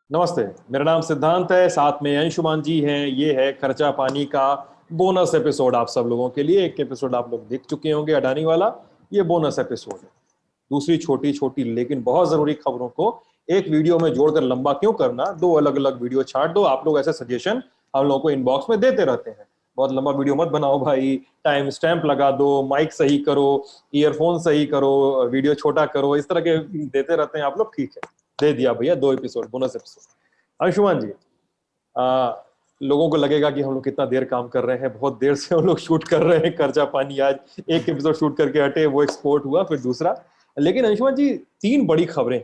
नमस्ते। मेरा नाम सिद्धांत है, साथ में अंशुमान जी हैं। ये है खर्चा पानी का बोनस एपिसोड आप सब लोगों के लिए। एक एपिसोड आप लोग देख चुके होंगे अडानी वाला, ये बोनस एपिसोड है। दूसरी छोटी छोटी लेकिन बहुत जरूरी खबरों को एक वीडियो में जोड़कर लंबा क्यों करना, दो अलग अलग वीडियो छाट दो। आप लोग ऐसे सजेशन हम लोगों को इनबॉक्स में देते रहते हैं, बहुत लंबा वीडियो मत बनाओ भाई, टाइम स्टैंप लगा दो, माइक सही करो, ईयरफोन सही करो, वीडियो छोटा करो, इस तरह के देते रहते हैं आप लोग। ठीक है, दे दिया भैया, दो एपिसोड, बोनस एपिसोड। अंशुमान जी, आ, लोगों को लगेगा कि हम लोग कितना देर काम कर रहे हैं, बहुत देर से हम लोग शूट कर रहे हैं खर्चा पानी। आज एक एपिसोड शूट करके हटे, वो एक्सपोर्ट हुआ, फिर दूसरा। लेकिन अंशुमान जी, तीन बड़ी खबरें।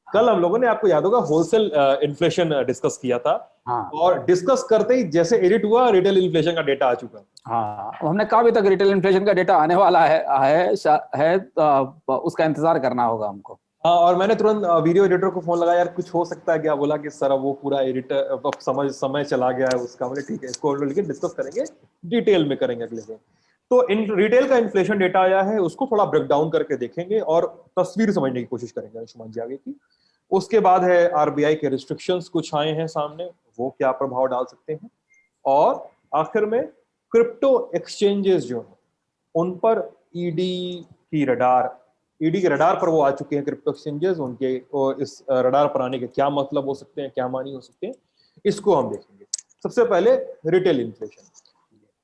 कल हम लोगों ने, आपको याद होगा, होलसेल इन्फ्लेशन डिस्कस किया था। हाँ और डिस्कस करते ही जैसे एडिट हुआ, रिटेल इन्फ्लेशन का डेटा आ चुका। हाँ, हमने कहा अभी तक रिटेल इन्फ्लेशन का डेटा आने वाला है उसका इंतजार करना होगा हमको। हाँ, और मैंने तुरंत वीडियो एडिटर को फोन लगाया, यार कुछ हो सकता है क्या? बोला कि सर अब वो पूरा एडिटर अब समय चला गया है उसका। बोले ठीक है, इसको लेकिन डिस्कस करेंगे, डिटेल में करेंगे अगले दिन। तो इन रिटेल का इन्फ्लेशन डेटा आया है, उसको थोड़ा ब्रेक डाउन करके देखेंगे और तस्वीर समझने की कोशिश करेंगे अंशुमान जी आगे की। उसके बाद है आरबीआई के रिस्ट्रिक्शंस कुछ आए हैं सामने, वो क्या प्रभाव डाल सकते हैं। और आखिर में क्रिप्टो एक्सचेंजेस जो हैं उन पर ईडी ईडी के रडार पर वो आ चुके हैं क्रिप्टो एक्सचेंजेस। उनके इस रडार पर आने के क्या मतलब हो सकते हैं, क्या मानी हो सकते हैं, इसको हम देखेंगे। सबसे पहले रिटेल इन्फ्लेशन।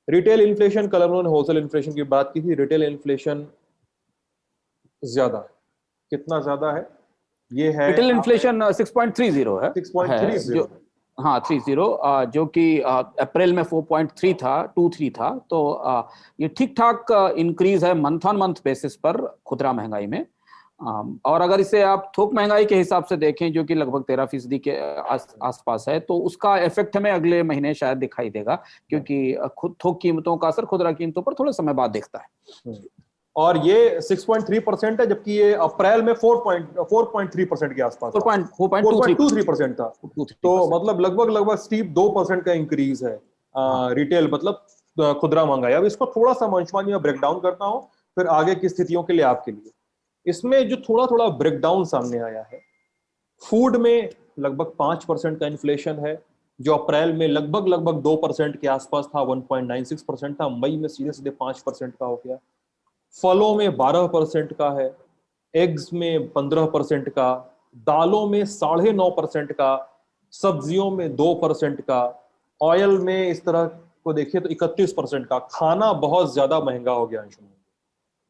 रिटेल इन्फ्लेशन, कल उन्होंने होलसेल इन्फ्लेशन की बात की थी। रिटेल इन्फ्लेशन ज्यादा है। कितना ज्यादा है? ये है रिटेल इन्फ्लेशन 6.30 है 6.30 जो, है। हाँ 30, जो कि अप्रैल में 4.3 था, 23 था। तो ये ठीक ठाक इंक्रीज है मंथ ऑन मंथ बेसिस पर खुदरा महंगाई में। और अगर इसे आप थोक महंगाई के हिसाब से देखें, जो कि लगभग 13% के आसपास है, तो उसका इफेक्ट हमें अगले महीने शायद दिखाई देगा, क्योंकि खुद थोक कीमतों का असर खुदरा कीमतों पर थोड़े समय बाद दिखता है। और ये 6.3% है, जबकि ये अप्रैल में 4.3% के आसपास था। 4.23% था। तो मतलब लगभग स्टीप 2% का इंक्रीज है। रिटेल मतलब खुदरा महंगाई। अब इसको थोड़ा सा अंशुमान जी मैं ब्रेक डाउन करता हूं, फिर आगे की स्थितियों के लिए आपके लिए। इसमें जो थोड़ा थोड़ा ब्रेक डाउन सामने आया है, फूड में लगभग 5% का इन्फ्लेशन है, जो अप्रैल में लगभग 2% के आसपास था, 1.96% था, मई में सीधे सीधे 5% का हो गया। फलों में 12% का है, एग्स में 15% का, दालों में 9.5% का, सब्जियों में 2% का, ऑयल में इस तरह को देखिए तो 31% का। खाना बहुत ज्यादा महंगा हो गया अंशुमान।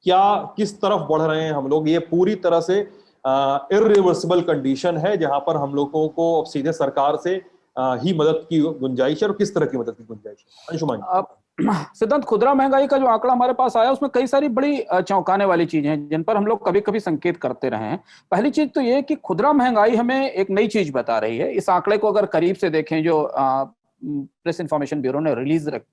क्या किस तरफ बढ़ रहे हैं हम लोग? ये पूरी तरह से इरिवर्सिबल कंडीशन है, जहां पर हम लोगों को अब सीधे सरकार से ही मदद की गुंजाइश है। और किस तरह की मदद की गुंजाइश है अंशुमान? सिद्धांत, खुदरा महंगाई का जो आंकड़ा हमारे पास आया, उसमें कई सारी बड़ी चौंकाने वाली चीजें हैं जिन पर हम लोग कभी कभी संकेत करते रहे हैं। पहली चीज तो ये कि खुदरा महंगाई हमें एक नई चीज बता रही है। इस आंकड़े को अगर करीब से देखें, जो प्रेस इंफॉर्मेशन ब्यूरो ने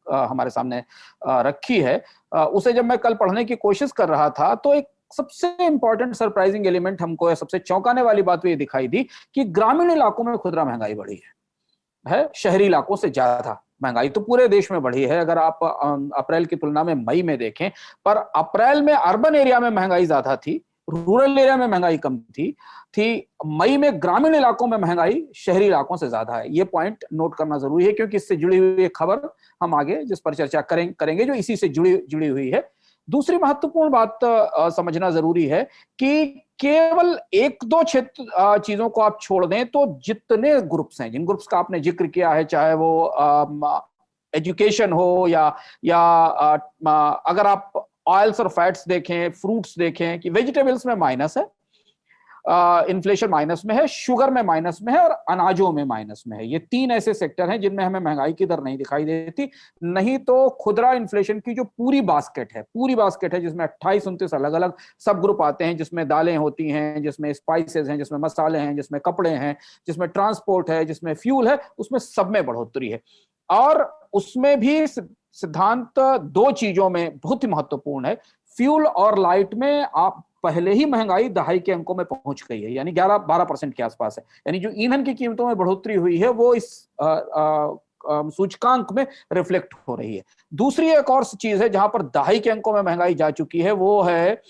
हमारे सामने रखी है, उसे जब मैं कल पढ़ने की कोशिश कर रहा था, तो एक सबसे इंपॉर्टेंट सरप्राइजिंग एलिमेंट हमको, सबसे चौंकाने वाली बात ये दिखाई दी कि ग्रामीण इलाकों में खुदरा महंगाई बढ़ी है। शहरी इलाकों से ज्यादा महंगाई तो पूरे देश में बढ़ी है, अगर आप अप्रैल की तुलना में मई में देखें। पर अप्रैल में अर्बन एरिया में महंगाई ज्यादा थी, रूरल एरिया में महंगाई कम थी। मई में ग्रामीण इलाकों में महंगाई शहरी इलाकों से ज्यादा है। ये पॉइंट नोट करना जरूरी है, क्योंकि इससे जुड़ी हुई एक खबर हम आगे जिस पर चर्चा करेंगे, जो इसी से जुड़ी हुई है। दूसरी महत्वपूर्ण बात समझना जरूरी है कि केवल एक दो क्षेत्र चीजों को आप छोड़ दें, तो जितने ग्रुप्स हैं, जिन ग्रुप्स का आपने जिक्र किया है, चाहे वो एजुकेशन हो या अगर आप ऑयल्स और फैट्स देखें, फ्रूट्स देखें, कि वेजिटेबल्स में माइनस है, इन्फ्लेशन माइनस में है, शुगर में माइनस में है, और अनाजों में माइनस में है। ये तीन ऐसे सेक्टर हैं जिनमें हमें महंगाई की दर नहीं दिखाई देती। नहीं तो खुदरा इन्फ्लेशन की जो पूरी बास्केट है, जिसमें 28-29 अलग अलग सब ग्रुप आते हैं, जिसमें दालें होती हैं, जिसमें स्पाइसेस हैं, जिसमें मसाले हैं, जिसमें कपड़े हैं, जिसमें ट्रांसपोर्ट है, जिसमें फ्यूल है, उसमें सब में बढ़ोतरी है। और उसमें भी सिद्धांत दो चीजों में बहुत ही महत्वपूर्ण है। फ्यूल और लाइट में आप पहले ही महंगाई दहाई के अंकों में पहुंच गई है, यानी 11-12% के आसपास है। यानी जो ईंधन की कीमतों में बढ़ोतरी हुई है, वो इस सूचकांक में रिफ्लेक्ट हो रही है। दूसरी एक और चीज है जहां पर दहाई के अंकों में महंगाई जा चुकी है, वो है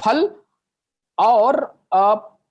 फल और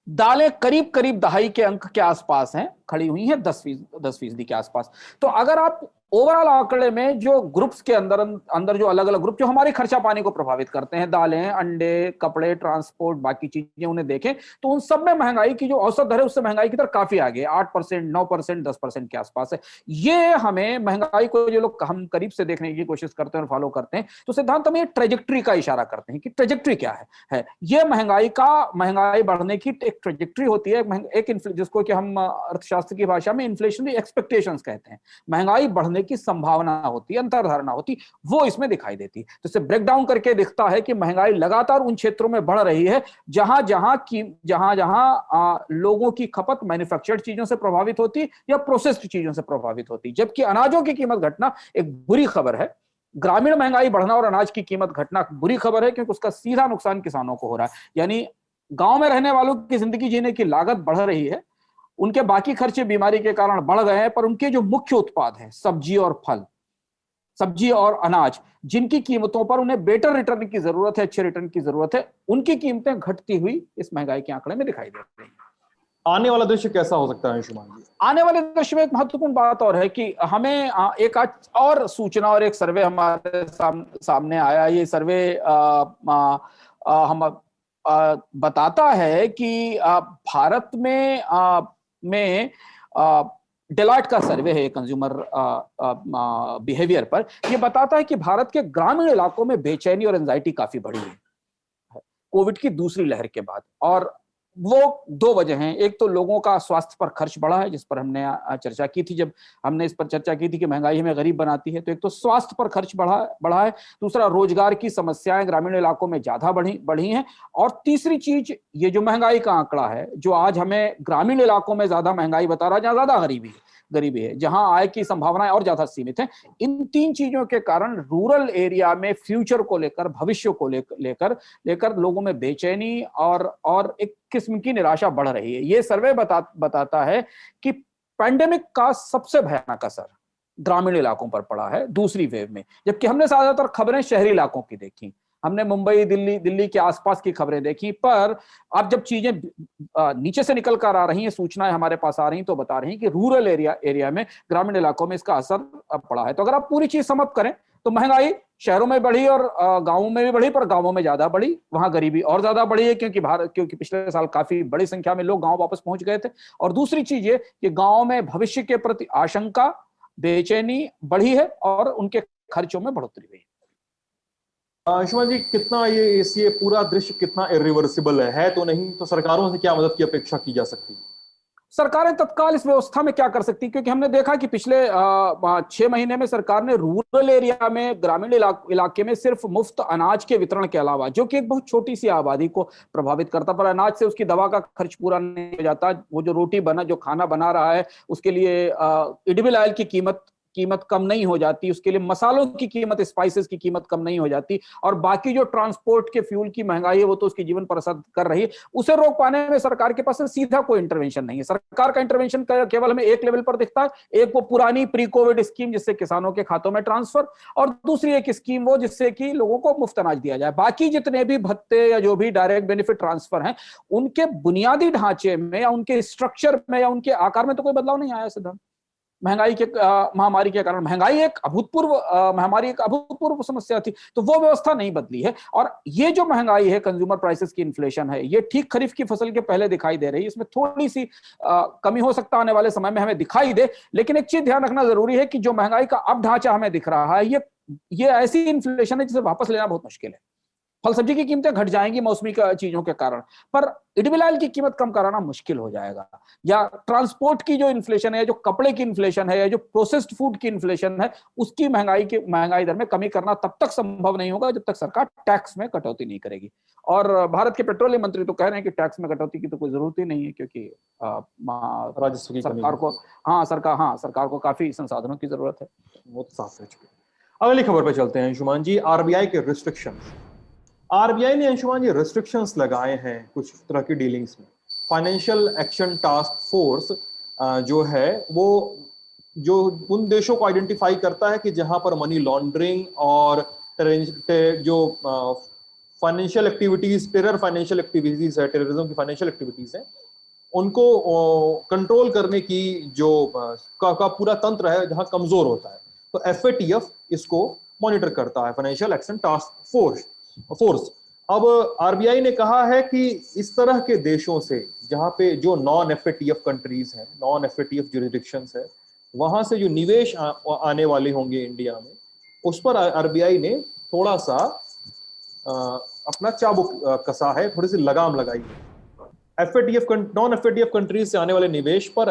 दालें करीब करीब दहाई के अंक के आसपास हैं, खड़ी हुई हैं 10% के आसपास। तो अगर आप ओवरऑल आंकड़े में जो ग्रुप्स के अंदर अंदर जो अलग अलग ग्रुप जो हमारे खर्चा पानी को प्रभावित करते हैं, दालें, अंडे, कपड़े, ट्रांसपोर्ट, बाकी चीजें उन्हें देखें तो उन सब में महंगाई की जो औसत दर है उससे महंगाई की दर काफी आगे 8%, 9%, 10% के आसपास है। ये हमें महंगाई को जो लोग हम करीब से देखने की कोशिश करते हैं और फॉलो करते हैं तो सिद्धांत हमें ट्रेजेक्ट्री का इशारा करते हैं कि ट्रेजेक्ट्री क्या है। ये महंगाई बढ़ने की एक ट्रेजेक्ट्री होती है, एक जिसको कि हम अर्थशास्त्र की भाषा में इन्फ्लेशनरी एक्सपेक्टेशंस कहते हैं। महंगाई बढ़ने की संभावना होती है, अंतर्धारणा होती, वो इसमें दिखाई देती है। तो इसे ब्रेक डाउन करके दिखता है कि महंगाई लगातार उन क्षेत्रों में बढ़ रही है जहां जहां लोगों की खपत मैन्युफैक्चर्ड चीजों से प्रभावित होती या प्रोसेस्ड चीजों से प्रभावित होती। जबकि अनाजों की कीमत घटना एक बुरी खबर है। ग्रामीण महंगाई बढ़ना और अनाज की कीमत घटना बुरी खबर है क्योंकि उसका सीधा नुकसान किसानों को हो रहा है। यानी गांव में रहने वालों की जिंदगी जीने की लागत बढ़ रही है, उनके बाकी खर्चे बीमारी के कारण बढ़ गए हैं, पर उनके जो मुख्य उत्पाद हैं सब्जी और फल, सब्जी और अनाज, जिनकी कीमतों पर उन्हें बेटर रिटर्न की जरूरत है, अच्छे रिटर्न की जरूरत है, उनकी कीमतें घटती हुई इस महंगाई के आंकड़े में दिखाई दे रही है। आने वाला दृश्य कैसा हो सकता है अंशुमान जी? आने वाले दृश्य में एक महत्वपूर्ण बात और है कि हमें एक और सूचना और एक सर्वे हमारे सामने आया। ये सर्वे हम बताता है कि भारत में डेलॉयट का सर्वे है कंज्यूमर बिहेवियर पर। यह बताता है कि भारत के ग्रामीण इलाकों में बेचैनी और एंजाइटी काफी बढ़ी है कोविड की दूसरी लहर के बाद। और वो दो वजह हैं। एक तो लोगों का स्वास्थ्य पर खर्च बढ़ा है, जिस पर हमने चर्चा की थी, जब हमने इस पर चर्चा की थी कि महंगाई हमें गरीब बनाती है। तो एक तो स्वास्थ्य पर खर्च बढ़ा है, दूसरा रोजगार की समस्याएं ग्रामीण इलाकों में ज्यादा बढ़ी हैं, और तीसरी चीज ये जो महंगाई का आंकड़ा है जो आज हमें ग्रामीण इलाकों में ज्यादा महंगाई बता रहा है, जहां ज्यादा गरीबी है, जहां आय की संभावनाएं और ज्यादा सीमित हैं। इन तीन चीजों के कारण रूरल एरिया में फ्यूचर को लेकर, भविष्य को लेकर लोगों में बेचैनी और एक किस्म की निराशा बढ़ रही है। ये सर्वे बताता है कि पैंडेमिक का सबसे भयानक असर ग्रामीण इलाकों पर पड़ा है दूसरी वेव में, जबकि हमने ज्यादातर खबरें शहरी इलाकों की देखी, हमने मुंबई, दिल्ली के आसपास की खबरें देखी। पर अब जब चीजें नीचे से निकल कर आ रही हैं, सूचनाएं हमारे पास आ रही हैं, तो बता रही हैं कि रूरल एरिया में, ग्रामीण इलाकों में इसका असर पड़ा है। तो अगर आप पूरी चीज समअप करें तो महंगाई शहरों में बढ़ी और गांवों में भी बढ़ी, पर गांवों में ज्यादा बढ़ी, वहां गरीबी और ज्यादा बढ़ी है क्योंकि पिछले साल काफी बड़ी संख्या में लोग गांव वापस पहुंच गए थे। और दूसरी चीज ये कि गांव में भविष्य के प्रति आशंका, बेचैनी बढ़ी है और उनके खर्चों में बढ़ोतरी हुई है। अंशुमान जी, कितना ये पूरा दृश्य कितना इरिवर्सिबल है तो नहीं, तो सरकारों से क्या मदद की अपेक्षा की जा सकती है? सरकारें तत्काल इस व्यवस्था में क्या कर सकती, क्योंकि हमने देखा कि पिछले 6 महीने में सरकार ने रूरल एरिया में, ग्रामीण इलाके में सिर्फ मुफ्त अनाज के वितरण के अलावा, जो कि एक बहुत छोटी सी आबादी को प्रभावित करता, पर अनाज से उसकी दवा का खर्च पूरा नहीं हो जाता, वो जो खाना बना रहा है उसके लिए एडिबल ऑयल की कीमत कम नहीं हो जाती, उसके लिए मसालों की कीमत, स्पाइसेस की कीमत कम नहीं हो जाती, और बाकी जो ट्रांसपोर्ट के फ्यूल की महंगाई है वो तो उसके जीवन पर असर कर रही है। उसे रोक पाने में सरकार के पास सीधा कोई इंटरवेंशन नहीं है। सरकार का इंटरवेंशन केवल हमें एक लेवल पर दिखता है, एक वो पुरानी प्री कोविड स्कीम जिससे किसानों के खातों में ट्रांसफर, और दूसरी एक स्कीम वो जिससे कि लोगों को मुफ्त अनाज दिया जाए। बाकी जितने भी भत्ते या जो भी डायरेक्ट बेनिफिट ट्रांसफर हैं, उनके बुनियादी ढांचे में या उनके स्ट्रक्चर में या उनके आकार में तो कोई बदलाव नहीं आया। सिद्धांत, महंगाई के महामारी के कारण महामारी एक अभूतपूर्व समस्या थी, तो वो व्यवस्था नहीं बदली है। और ये जो महंगाई है, कंज्यूमर प्राइसेस की इन्फ्लेशन है, ये ठीक खरीफ की फसल के पहले दिखाई दे रही है। इसमें थोड़ी सी कमी हो सकता है आने वाले समय में हमें दिखाई दे, लेकिन एक चीज ध्यान रखना जरूरी है कि जो महंगाई का अब ढांचा हमें दिख रहा है, ये ऐसी इन्फ्लेशन है जिसे वापस लेना बहुत मुश्किल है। फल सब्जी की कीमतें घट जाएंगी मौसमी चीजों के कारण, पर एडिबल ऑयल की कीमत कम कराना मुश्किल हो जाएगा। या ट्रांसपोर्ट की जो इन्फ्लेशन है, जो कपड़े की इन्फ्लेशन है, या जो प्रोसेस्ड फूड की इन्फ्लेशन है, उसकी महंगाई दर में कमी करना तब तक संभव नहीं होगा जब तक सरकार टैक्स में कटौती नहीं करेगी। और भारत के पेट्रोलियम मंत्री तो कह रहे हैं कि टैक्स में कटौती की तो कोई जरूरत ही नहीं है, क्योंकि राजस्व की सरकार को काफी संसाधनों की जरूरत है। बहुत साफ है। अगली खबर पे चलते हैं अंशुमान जी। आरबीआई के रिस्ट्रिक्शन, आरबीआई ने अंशुमान जी रिस्ट्रिक्शंस लगाए हैं कुछ तरह की डीलिंग्स में। फाइनेंशियल एक्शन टास्क फोर्स जो है वो जो उन देशों को आइडेंटिफाई करता है कि जहां पर मनी लॉन्ड्रिंग और जो financial activities, terror financial activities है, टेररिज्म की फाइनेंशियल एक्टिविटीज है, उनको कंट्रोल करने की जो का पूरा तंत्र है जहां कमजोर होता है, तो FATF इसको मॉनिटर करता है, फाइनेंशियल एक्शन टास्क फोर्स। अब RBI ने कहा है कि इस तरह के देशों से जहां पे जो नॉन FATF कंट्रीज हैं, नॉन FATF जुरिडिक्शंस है, वहां से जो निवेश आने वाले होंगे इंडिया में, उस पर RBI ने थोड़ा सा अपना चाबुक कसा है, थोड़ी सी लगाम लगाई है। नॉन FATF कंट्रीज से आने वाले निवेश पर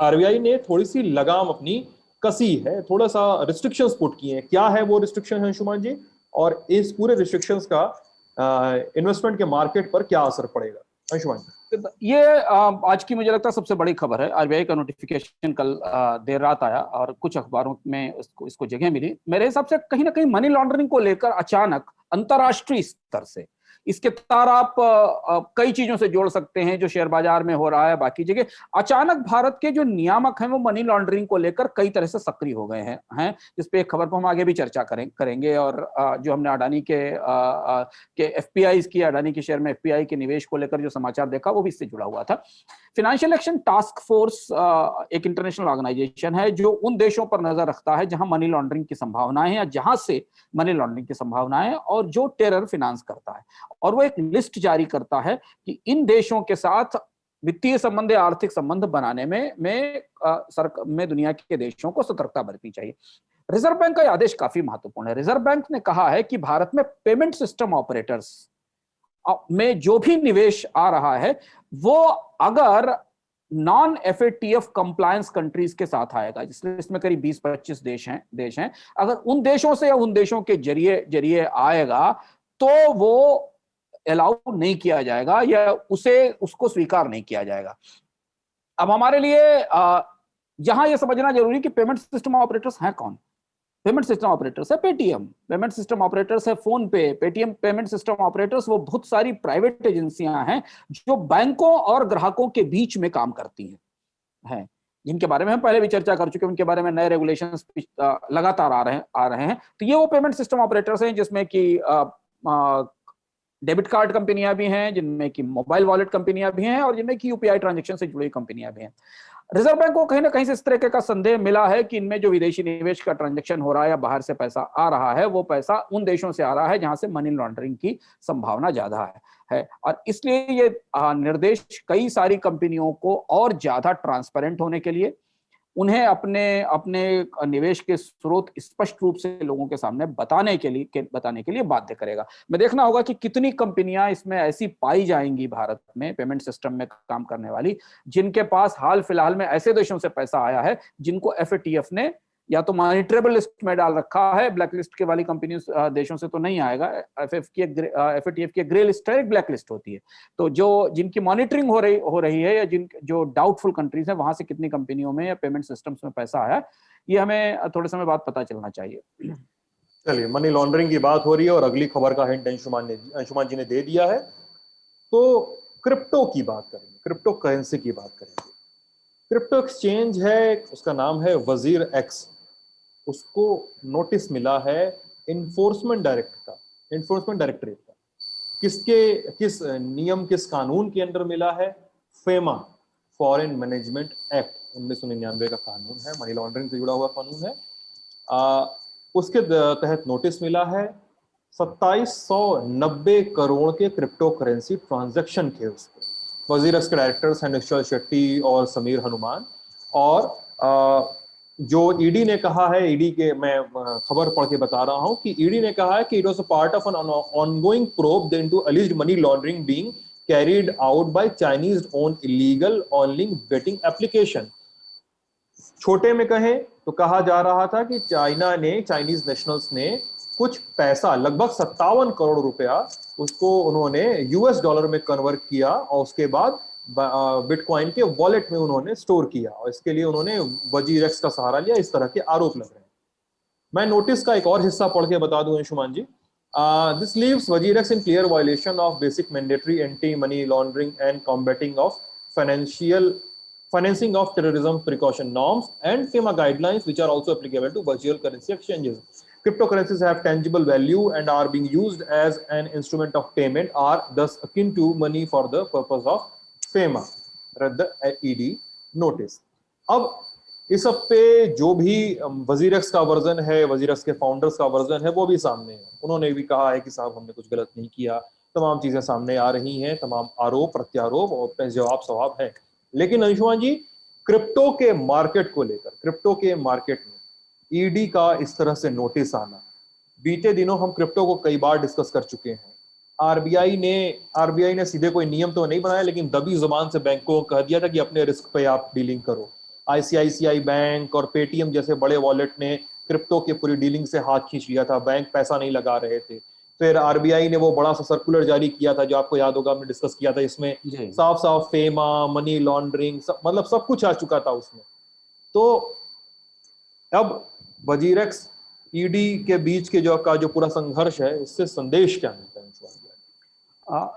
RBI ने थोड़ी सी लगाम अपनी कसी है, थोड़ा सा रिस्ट्रिक्शंस पुट किए हैं। क्या है वो रिस्ट्रिक्शन है अंशुमान जी, और इस पूरे रिस्ट्रिक्शंस का इन्वेस्टमेंट के मार्केट पर क्या असर पड़ेगा अंशुमान जी? ये आज की मुझे लगता है सबसे बड़ी खबर है। RBI का नोटिफिकेशन कल देर रात आया और कुछ अखबारों में इसको जगह मिली। मेरे हिसाब से कहीं ना कहीं मनी लॉन्ड्रिंग को लेकर अचानक अंतरराष्ट्रीय स्तर से इसके तार आप कई चीजों से जोड़ सकते हैं, जो शेयर बाजार में हो रहा है, बाकी जगह अचानक भारत के जो नियामक हैं वो मनी लॉन्ड्रिंग को लेकर कई तरह से सक्रिय हो गए हैं जिस पे एक खबर पर हम आगे भी चर्चा करेंगे। और जो हमने अडानी के FPI की, अडानी के शेयर में FPI के निवेश को लेकर जो समाचार देखा वो भी इससे जुड़ा हुआ था। फाइनेंशियल एक्शन टास्क फोर्स एक इंटरनेशनल ऑर्गेनाइजेशन है जो उन देशों पर नजर रखता है जहां मनी लॉन्ड्रिंग की संभावनाएं हैं या जहां से मनी लॉन्ड्रिंग की संभावनाएं और जो टेरर फिनांस करता है, और वो एक लिस्ट जारी करता है कि इन देशों के साथ वित्तीय संबंध या आर्थिक संबंध बनाने में दुनिया के देशों को सतर्कता बरतनी चाहिए। रिजर्व बैंक का यह आदेश काफी महत्वपूर्ण है। रिजर्व बैंक ने कहा है कि भारत में पेमेंट सिस्टम ऑपरेटर्स में जो भी निवेश आ रहा है वो अगर नॉन FATF कंप्लायंस कंट्रीज के साथ आएगा, जिसमें इसमें करीब 20-25 देश हैं, अगर उन देशों से या उन देशों के जरिए आएगा तो वो अलाउ नहीं किया जाएगा या उसको स्वीकार नहीं किया जाएगा। अब हमारे लिए यहां यह समझना जरूरी है कि पेमेंट सिस्टम ऑपरेटर्स हैं कौन। पेमेंट सिस्टम ऑपरेटर्स है पेटीएम, पेमेंट सिस्टम ऑपरेटर्स है फोन पे, पेटीएम पेमेंट सिस्टम ऑपरेटर्स वो बहुत सारी प्राइवेट एजेंसियां हैं जो बैंकों और ग्राहकों के बीच में काम करती हैं, जिनके बारे में हम पहले भी चर्चा कर चुके हैं। उनके बारे में नए रेगुलेशंस लगातार आ रहे हैं। तो ये वो पेमेंट सिस्टम ऑपरेटर्स हैं जिसमें कि डेबिट कार्ड कंपनियां भी हैं, जिनमें कि मोबाइल वॉलेट कंपनियां भी हैं और जिनमें कि UPI ट्रांजैक्शन से जुड़ी कंपनियां भी हैं। रिजर्व बैंक को कहीं ना कहीं से इस तरह का संदेह मिला है कि इनमें जो विदेशी निवेश का ट्रांजैक्शन हो रहा है या बाहर से पैसा आ रहा है वो पैसा उन देशों से आ रहा है जहां से मनी लॉन्ड्रिंग की संभावना ज्यादा है। और इसलिए ये निर्देश कई सारी कंपनियों को और ज्यादा ट्रांसपेरेंट होने के लिए, उन्हें अपने निवेश के स्रोत स्पष्ट रूप से लोगों के सामने बताने के लिए बाध्य करेगा। मैं देखना होगा कि कितनी कंपनियां इसमें ऐसी पाई जाएंगी भारत में पेमेंट सिस्टम में काम करने वाली, जिनके पास हाल फिलहाल में ऐसे देशों से पैसा आया है जिनको FATF ने या तो मॉनिटरेबल लिस्ट में डाल रखा है, ब्लैक लिस्ट के वाली कंपनी देशों से तो नहीं आएगा। FATF की ग्रे लिस्ट है, एक ब्लैक लिस्ट होती है। तो जिनकी मॉनिटरिंग हो रही है या जो डाउटफुल कंट्रीज हैं वहां से कितनी कंपनियों में या पेमेंट सिस्टम्स में पैसा आया, ये हमें थोड़े समय बाद पता चलना चाहिए। चलिए, मनी लॉन्ड्रिंग की बात हो रही है और अगली खबर का हिंट अंशुमान जी ने दे दिया है, तो क्रिप्टो की बात करेंगे, क्रिप्टो करेंसी की बात करेंगे। क्रिप्टो एक्सचेंज है, उसका नाम है WazirX। उसको नोटिस मिला है इन्फोर्समेंट डायरेक्टरेट का। किस नियम, किस कानून के अंडर मिला है? FEMA, फॉरेन मैनेजमेंट एक्ट 1999 का कानून है, मनी लॉन्ड्रिंग से जुड़ा हुआ कानून है। उसके तहत नोटिस मिला है। 2790 करोड़ के क्रिप्टो करेंसी ट्रांजैक्शन थे उसको। WazirX के डायरेक्टर्स हैं निश्चल शेट्टी और समीर हनुमान। और जो ईडी ने कहा है, ईडी के मैं खबर पढ़ के बता रहा हूं कि ईडी ने कहा है कि it was a part of an ongoing probe into alleged money laundering being carried out by Chinese own illegal online betting application. छोटे में कहें तो कहा जा रहा था कि चाइनीज नेशनल्स ने कुछ पैसा, लगभग 57 करोड़ रुपया, उसको उन्होंने $US में कन्वर्ट किया और उसके बाद बिटकॉइन के वॉलेट में उन्होंने स्टोर किया, और इसके लिए उन्होंने WazirX का सहारा लिया। इस तरह के आरोप लग रहे हैं। मैं नोटिस का एक और हिस्सा पढ़ के बता दूं Anshuman ji. This leaves WazirX in clear violation of basic mandatory anti-money laundering and combating of financing of terrorism precaution norms and FEMA guidelines, which are also applicable to virtual currency exchanges. cryptocurrencies have tangible value and are being used as an instrument of payment, are thus akin to money for the purpose of FEMA. Read the ED notice. अब इस सब पे जो भी वजीरक्स का version है, वजीरक्स के founders का वर्जन है, वो भी सामने है। उन्होंने भी कहा है कि साहब हमने कुछ गलत नहीं किया, तमाम चीजें सामने आ रही हैं, तमाम आरोप प्रत्यारोप और अपने जवाब सवाब है। लेकिन अंशुमान जी, क्रिप्टो के मार्केट को लेकर, क्रिप्टो के मार्केट में ईडी का इस तरह से नोटिस आना, बीते दिनों हम क्रिप्टो को कई बार डिस्कस कर चुके हैं। आरबीआई ने सीधे कोई नियम तो नहीं बनाया, लेकिन दबी जुबान से बैंकों को कह दिया था कि अपने रिस्क पे आप डीलिंग करो। आईसीआईसीआई बैंक और पेटीएम जैसे बड़े वॉलेट ने क्रिप्टो की पूरी डीलिंग से हाथ खींच लिया था, बैंक पैसा नहीं लगा रहे थे। फिर आरबीआई ने वो बड़ा सा सर्कुलर जारी किया था, जो आपको याद होगा, हमने डिस्कस किया था। इसमें साफ साफ फेमा, मनी लॉन्ड्रिंग, मतलब सब कुछ आ चुका था उसमें। तो अब वजीरक्स ईडी के बीच के जो पूरा संघर्ष है, इससे संदेश क्या मिलता है?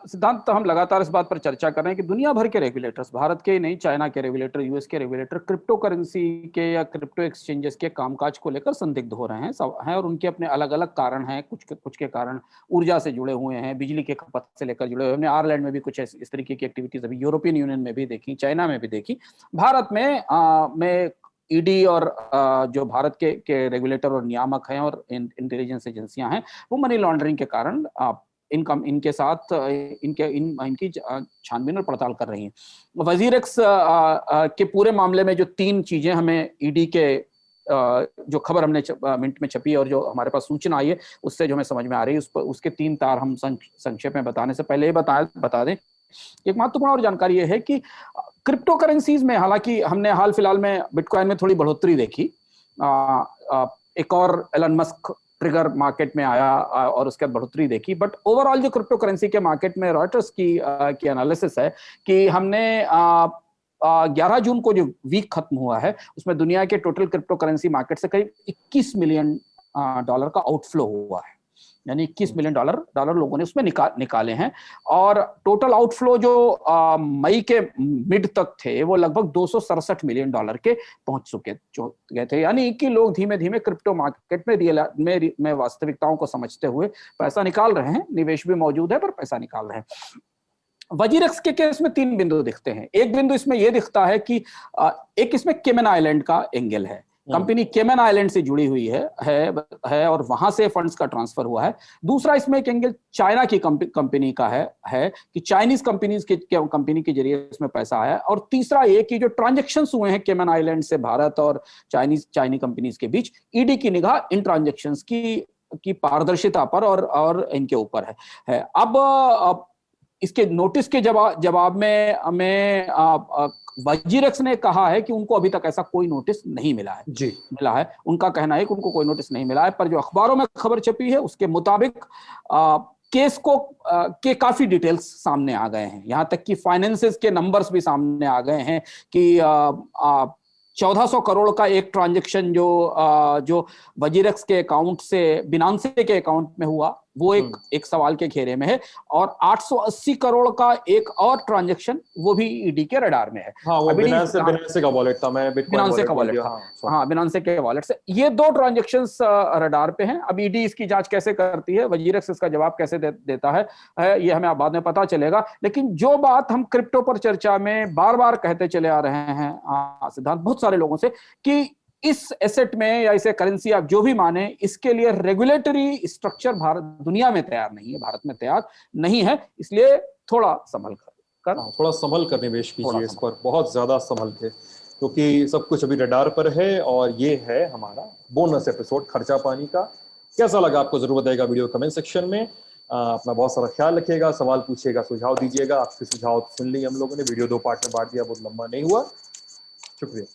सिद्धांत, हम लगातार इस बात पर चर्चा कर रहे हैं कि दुनिया भर के रेगुलेटर्स, भारत के नहीं, चाइना के रेगुलेटर, यूएस के रेगुलेटर, क्रिप्टो करेंसी के या क्रिप्टो एक्सचेंजेस के कामकाज को लेकर संदिग्ध हो रहे हैं और उनके अपने अलग अलग कारण हैं। कुछ के कारण ऊर्जा से जुड़े हुए हैं, बिजली के खपत से लेकर जुड़े हुए। हमने आयरलैंड में भी कुछ इस तरीके की एक्टिविटीज अभी यूरोपियन यूनियन में भी देखी, चाइना में भी देखी। भारत में ईडी और जो भारत के रेगुलेटर और नियामक हैं और इंटेलिजेंस एजेंसियां हैं, वो मनी लॉन्ड्रिंग के कारण इनके साथ इनकी छानबीन और पड़ताल कर रही हैं। वजीरक्स के पूरे मामले में जो 3 चीजें हमें ईडी के जो खबर हमने मिनट में छपी और जो हमारे पास सूचना आई है, उससे जो हमें समझ में आ रही है, उसके 3 तार हम संक्षेप में बताने से पहले बता दें। एक महत्वपूर्ण और जानकारी यह है कि क्रिप्टो करेंसीज में, हालांकि हमने हाल फिलहाल में बिटकॉइन में थोड़ी बढ़ोतरी देखी, एक और एलन मस्क ट्रिगर मार्केट में आया और उसके बाद बढ़ोतरी देखी, बट ओवरऑल जो क्रिप्टो करेंसी के मार्केट में रॉयटर्स की एनालिसिस है कि हमने 11 जून को जो वीक खत्म हुआ है, उसमें दुनिया के टोटल क्रिप्टो करेंसी मार्केट से करीब 21 मिलियन डॉलर का आउटफ्लो हुआ है, यानी 21 मिलियन डॉलर लोगों ने उसमें निकाले हैं। और टोटल आउटफ्लो जो मई के मिड तक थे, वो लगभग 267 मिलियन डॉलर के पहुंच चुके गए थे। यानी कि लोग धीमे धीमे क्रिप्टो मार्केट में वास्तविकताओं को समझते हुए पैसा निकाल रहे हैं। निवेश भी मौजूद है, पर पैसा निकाल रहे हैं। वजीरक्स के केस में 3 बिंदु दिखते हैं। एक बिंदु इसमें यह दिखता है कि एक इसमें केमन आइलैंड का एंगल है। कंपनी केमन आइलैंड से जुड़ी हुई है और वहां से फंड्स का ट्रांसफर हुआ है। दूसरा इसमें एक एंगल चाइना की कंपनी का है कि चाइनीज कंपनी के जरिए इसमें पैसा आया। और तीसरा ये कि जो ट्रांजैक्शंस हुए हैं केमन आइलैंड से भारत और चाइनी कंपनीज के बीच, ईडी की निगाह इन ट्रांजैक्शंस की पारदर्शिता पर और इनके ऊपर है। अब इसके नोटिस के जवाब में हमें वजीरक्स ने कहा है कि उनको अभी तक ऐसा कोई नोटिस नहीं मिला है। उनका कहना है कि उनको कोई नोटिस नहीं मिला है, पर जो अखबारों में खबर छपी है उसके मुताबिक केस के काफी डिटेल्स सामने आ गए हैं। यहां तक कि फाइनेंसेस के नंबर्स भी सामने आ गए हैं कि 1400 करोड़ का एक ट्रांजैक्शन जो वजीरक्स के अकाउंट से बिनांसे के अकाउंट में हुआ, वो एक सवाल के घेरे में है। और 880 करोड़ का एक और ट्रांजैक्शन, वो भी ईडी के रडार में है। हाँ, वो बिनांसे का वॉलेट था, मैं बिनांसे का वॉलेट था। हाँ, बिनांसे के वॉलेट से ये 2 ट्रांजैक्शंस रडार पे हैं। अब ईडी इसकी जांच कैसे करती है, वजीरक्स इसका जवाब कैसे देता है, ये हमें बाद में पता चलेगा। लेकिन जो बात हम क्रिप्टो पर चर्चा में बार बार कहते चले आ रहे हैं सिद्धांत, बहुत सारे लोगों से, कि इस एसेट में या इसे करेंसी आप जो भी माने, इसके लिए रेगुलेटरी स्ट्रक्चर दुनिया में तैयार नहीं है, भारत में तैयार नहीं है। इसलिए थोड़ा संभल कर निवेश कीजिए इस पर, बहुत ज्यादा संभल के, क्योंकि सब कुछ अभी रडार पर है। और ये है हमारा बोनस एपिसोड खर्चा पानी का। कैसा लगा आपको जरूर बताइएगा वीडियो कमेंट सेक्शन में। अपना बहुत सारा ख्याल रखिएगा, सवाल पूछिएगा, सुझाव दीजिएगा। आपके सुझाव सुन लिए हम लोगों ने, वीडियो 2 पार्ट में बांट दिया, बहुत लंबा नहीं हुआ। शुक्रिया।